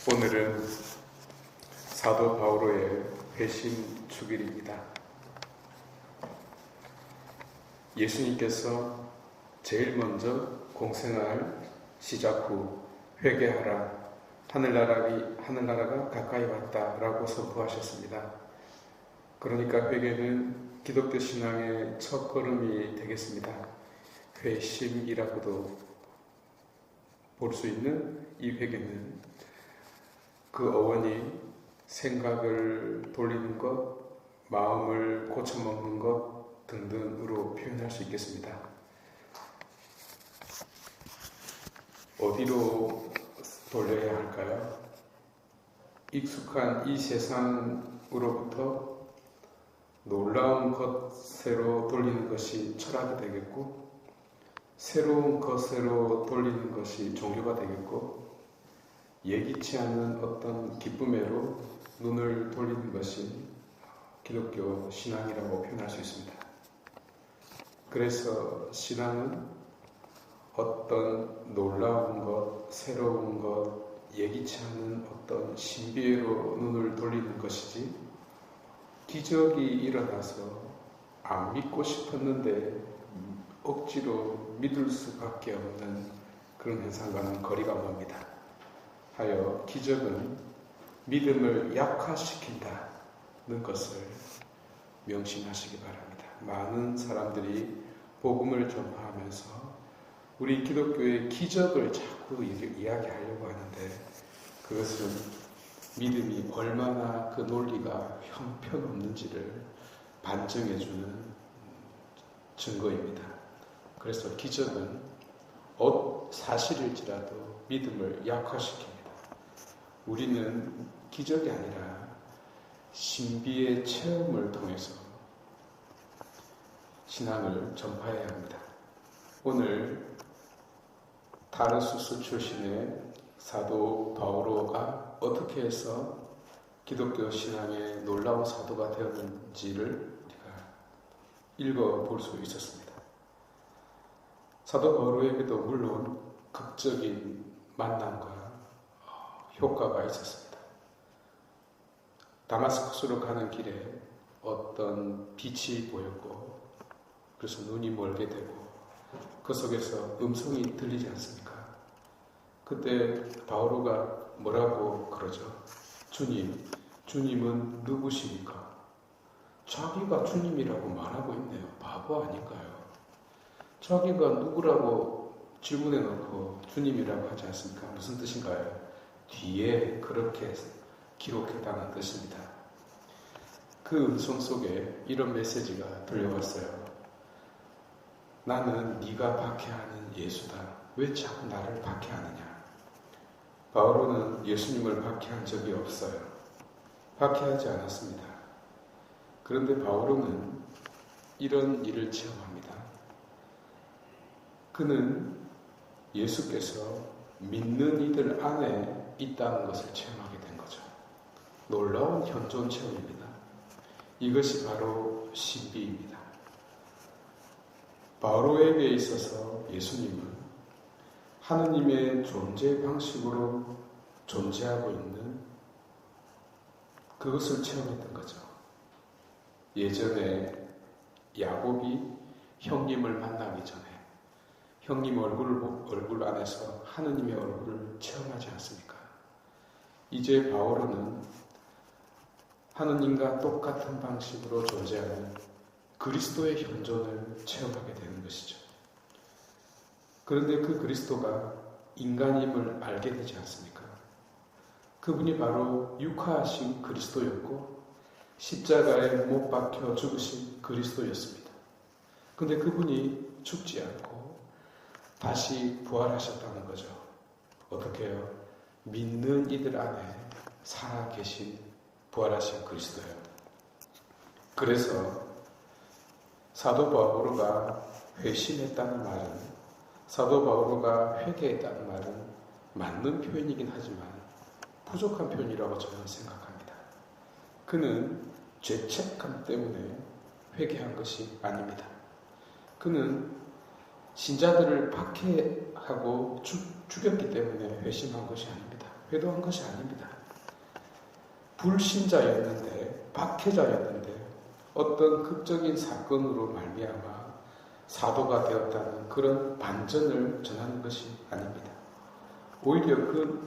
오늘은 사도 바오로의 회심 주일입니다. 예수님께서 제일 먼저 공생활 시작 후 회개하라, 하늘나라가 가까이 왔다라고 선포하셨습니다. 그러니까 회개는 기독교 신앙의 첫걸음이 되겠습니다. 회심이라고도 볼 수 있는 이 회개는 그 어원이 생각을 돌리는 것, 마음을 고쳐먹는 것 등등으로 표현할 수 있겠습니다. 어디로 돌려야 할까요? 익숙한 이 세상으로부터 놀라운 것으로 돌리는 것이 철학이 되겠고, 새로운 것으로 돌리는 것이 종교가 되겠고, 예기치 않은 어떤 기쁨으로 눈을 돌리는 것이 기독교 신앙이라고 표현할 수 있습니다. 그래서 신앙은 어떤 놀라운 것, 새로운 것, 예기치 않은 어떤 신비로 눈을 돌리는 것이지, 기적이 일어나서 안 믿고 싶었는데 억지로 믿을 수밖에 없는 그런 현상과는 거리가 멉니다. 하여 기적은 믿음을 약화시킨다는 것을 명심하시기 바랍니다. 많은 사람들이 복음을 전파하면서 우리 기독교의 기적을 자꾸 이야기하려고 하는데, 그것은 믿음이 얼마나 그 논리가 형편없는지를 반증해주는 증거입니다. 그래서 기적은 사실일지라도 믿음을 약화시킵니다. 우리는 기적이 아니라 신비의 체험을 통해서 신앙을 전파해야 합니다. 오늘 타르수스 출신의 사도 바오로가 어떻게 해서 기독교 신앙의 놀라운 사도가 되었는지를 우리가 읽어볼 수 있었습니다. 사도 바오로에게도 물론 극적인 만남과 효과가 있었습니다. 다마스쿠스로 가는 길에 어떤 빛이 보였고, 그래서 눈이 멀게 되고, 그 속에서 음성이 들리지 않습니까? 그때 바오로가 뭐라고 그러죠? 주님은 누구십니까? 자기가 주님이라고 말하고 있네요. 바보 아닐까요? 자기가 누구라고 질문해 놓고 주님이라고 하지 않습니까? 무슨 뜻인가요? 뒤에 그렇게 기록했다는 뜻입니다. 그 음성 속에 이런 메시지가 들려왔어요. 나는 네가 박해하는 예수다. 왜 자꾸 나를 박해하느냐? 바오로는 예수님을 박해한 적이 없어요. 박해하지 않았습니다. 그런데 바오로는 이런 일을 체험합니다. 그는 예수께서 믿는 이들 안에 있다는 것을 체험하게 된 거죠. 놀라운 현존 체험입니다. 이것이 바로 신비입니다. 바오로에게 있어서 예수님은 하느님의 존재 방식으로 존재하고 있는 그것을 체험했던 거죠. 예전에 야곱이 형님을 만나기 전에 형님 얼굴 안에서 하느님의 얼굴을 체험하지 않습니까? 이제 바오로는 하느님과 똑같은 방식으로 존재하는 그리스도의 현존을 체험하게 되는 것이죠. 그런데 그 그리스도가 인간임을 알게 되지 않습니까? 그분이 바로 육화하신 그리스도였고 십자가에 못 박혀 죽으신 그리스도였습니다. 그런데 그분이 죽지 않고 다시 부활하셨다는 거죠. 어떻게 해요? 믿는 이들 안에 살아계신 부활하신 그리스도예요. 그래서 사도 바오로가 회심했다는 말은, 사도 바오로가 회개했다는 말은 맞는 표현이긴 하지만 부족한 표현이라고 저는 생각합니다. 그는 죄책감 때문에 회개한 것이 아닙니다. 그는 신자들을 박해하고 죽였기 때문에 회심한 것이 아닙니다. 회도한 것이 아닙니다. 불신자였는데, 박해자였는데 어떤 극적인 사건으로 말미암아 사도가 되었다는 그런 반전을 전하는 것이 아닙니다. 오히려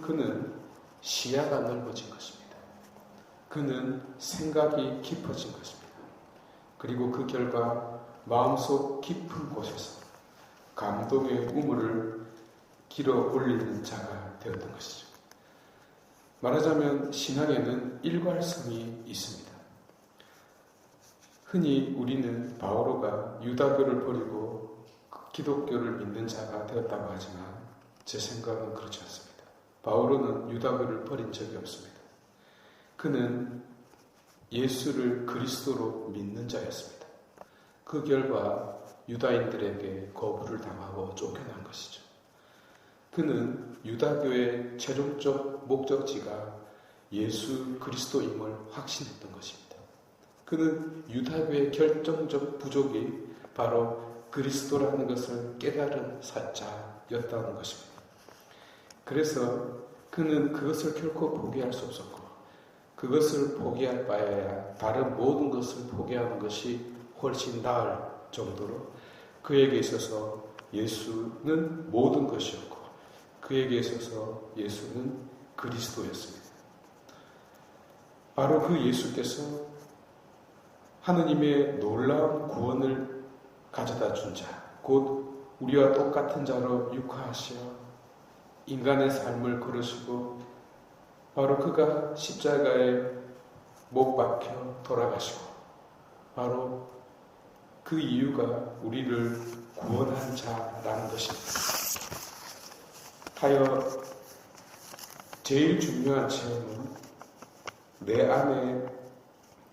그는 시야가 넓어진 것입니다. 그는 생각이 깊어진 것입니다. 그리고 그 결과 마음속 깊은 곳에서 감동의 우물을 길어 올리는 자가 되었던 것이죠. 말하자면 신앙에는 일괄성이 있습니다. 흔히 우리는 바오로가 유다교를 버리고 기독교를 믿는 자가 되었다고 하지만 제 생각은 그렇지 않습니다. 바오로는 유다교를 버린 적이 없습니다. 그는 예수를 그리스도로 믿는 자였습니다. 그 결과 유다인들에게 거부를 당하고 쫓겨난 것이죠. 그는 유다교의 최종적 목적지가 예수 그리스도임을 확신했던 것입니다. 그는 유다교의 결정적 부족이 바로 그리스도라는 것을 깨달은 자였다는 것입니다. 그래서 그는 그것을 결코 포기할 수 없었고, 그것을 포기할 바에야 다른 모든 것을 포기하는 것이 훨씬 나을 정도로 그에게 있어서 예수는 모든 것이었고, 그에게 있어서 예수는 그리스도였습니다. 바로 그 예수께서 하느님의 놀라운 구원을 가져다 준 자, 곧 우리와 똑같은 자로 육화하시어 인간의 삶을 걸으시고 바로 그가 십자가에 못 박혀 돌아가시고 바로 그 이유가 우리를 구원한 자라는 것입니다. 하여 제일 중요한 체험은 내 안에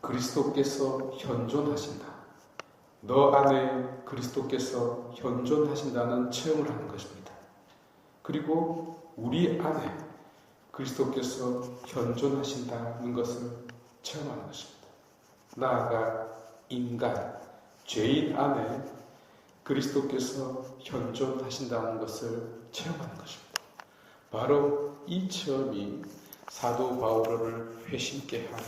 그리스도께서 현존하신다. 너 안에 그리스도께서 현존하신다는 체험을 하는 것입니다. 그리고 우리 안에 그리스도께서 현존하신다는 것을 체험하는 것입니다. 나아가 인간, 죄인 안에 그리스도께서 현존하신다는 것을 체험하는 것입니다. 바로 이 체험이 사도 바오로를 회심케 한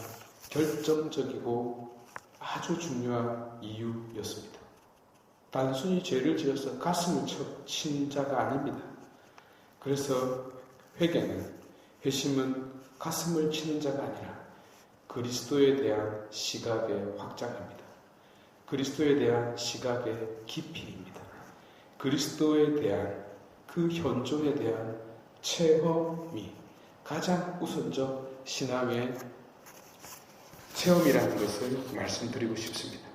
결정적이고 아주 중요한 이유였습니다. 단순히 죄를 지어서 가슴을 친 자가 아닙니다. 그래서 회심은 가슴을 치는 자가 아니라 그리스도에 대한 시각의 확장입니다. 그리스도에 대한 시각의 깊이입니다. 그리스도에 대한 그 현존에 대한 체험이 가장 우선적 신앙의 체험이라는 것을 말씀드리고 싶습니다.